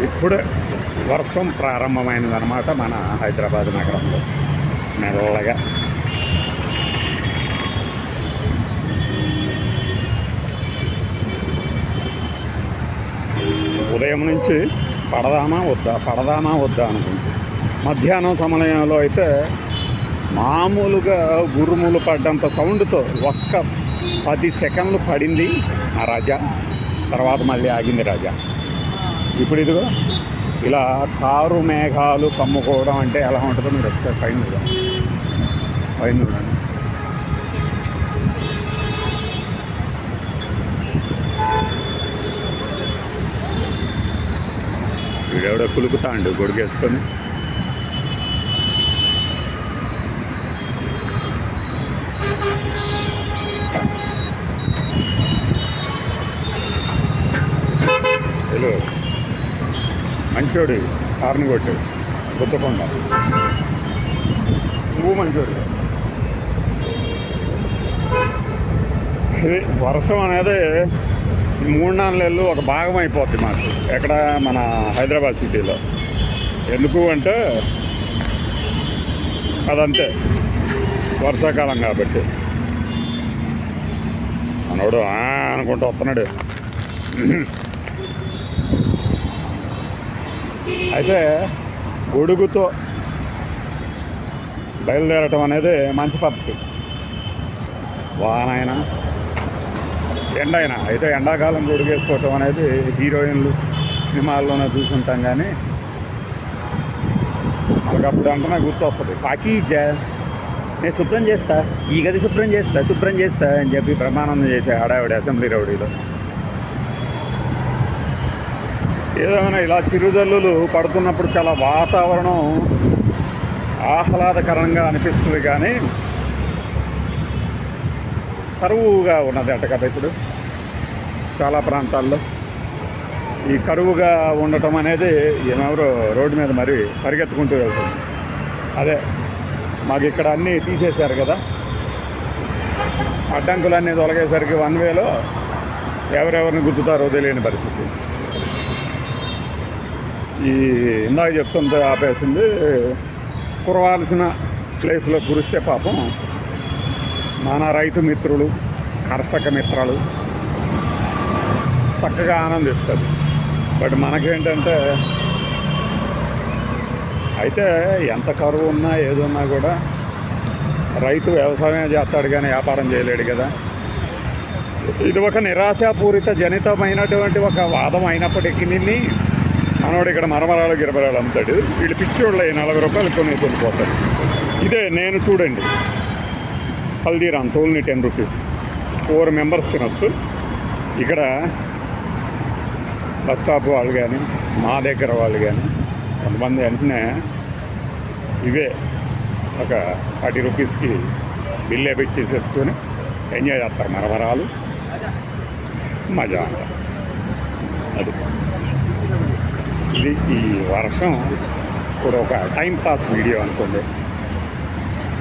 ఇప్పుడే వర్షం ప్రారంభమైనదన్నమాట మన హైదరాబాద్ నగరంలో మెల్లగా. ఉదయం నుంచి పడదామా వద్దా అనుకుంటే మధ్యాహ్నం సమయంలో అయితే మామూలుగా గురుములు పడ్డంత సౌండ్తో ఒక్క 10 సెకండ్లు పడింది ఆ రాజా. తర్వాత మళ్ళీ ఆగింది రాజా. ఇప్పుడు ఇదిగో ఇలా కారు మేఘాలు కమ్ముకోవడం అంటే ఎలా ఉంటుందో మీరు ఒకసారి పైన చూడండి. వీడెవడో కులుకుతాండు గొడుగేసుకొని. హలో మంచోడు, హార్న్ కొట్టు గుర్తకుండా. నువ్వు మంచోడు. ఇది వర్షం అనేది 3-4 నెలలు ఒక భాగం అయిపోద్ది మాకు ఎక్కడ మన హైదరాబాద్ సిటీలో. ఎందుకు అంటే అదంతే, వర్షాకాలం కాబట్టి. మనోడు అనుకుంటూ వస్తున్నాడు. అయితే గొడుగుతో బయలుదేరటం అనేది మంచి పద్ధతి. వానైనా ఎండైనా అయితే ఎండాకాలం గొడుగు వేసుకోవటం అనేది హీరోయిన్లు సినిమాల్లోనే చూసుంటాం. కానీ మనకప్పుడు అంటే నాకు గుర్తు వస్తుంది, పాకీజా నేను శుభ్రం చేస్తా, ఈ గది శుభ్రం చేస్తా అని చెప్పి బ్రహ్మానందం చేసే హడావిడి అసెంబ్లీ రౌడీలో. ఏదైనా ఇలా చిరుజల్లులు పడుతున్నప్పుడు చాలా వాతావరణం ఆహ్లాదకరంగా అనిపిస్తుంది. కానీ కరువుగా ఉన్నది అంట కదా ఇప్పుడు చాలా ప్రాంతాల్లో. ఈ కరువుగా ఉండటం అనేది ఎవరో రోడ్డు మీద మరి పరిగెత్తుకుంటూ వెళ్తుంది. అదే మాకు ఇక్కడ అన్నీ తీసేశారు కదా, అడ్డంకులన్నీ తొలగేసరికి 1 వేలో ఎవరెవరిని గుద్దుతారో తెలియని పరిస్థితి. ఈ ఇందాక చెప్తుంటే ఆపేసింది, కురవాల్సిన ప్లేస్లో కురిస్తే పాపం మన రైతు మిత్రులు, కర్షక మిత్రాలు చక్కగా ఆనందిస్తారు. బట్ మనకేంటంటే అయితే ఎంత కరువు ఉన్నా ఏదున్నా కూడా రైతు వ్యవసాయం చేస్తాడు కానీ వ్యాపారం చేయలేడు కదా. ఇది ఒక నిరాశాపూరిత జనితమైనటువంటి ఒక వాదం అయినప్పటికీ మనోడు ఇక్కడ మరమరాలు గిరమరాలు అమ్ముతాడు. వీళ్ళు పిచ్చోళ్ళు 40 రూపాయలు కొనేసి వెళ్ళిపోతాడు. ఇదే నేను చూడండి, హల్దీరామ్స్ ఓన్లీ 10 రూపీస్ 4 మెంబర్స్ తినొచ్చు. ఇక్కడ బస్ స్టాప్ వాళ్ళు కానీ మా దగ్గర వాళ్ళు కానీ కొంతమంది వెంటనే ఇవే ఒక 40 రూపీస్కి బిల్ వేపించేసేసుకొని ఎంజాయ్ చేస్తారు. మరమరాలు మజా అంట. అది ఇది ఈ వర్షం ఇప్పుడు ఒక టైం పాస్ వీడియో అనుకోండి.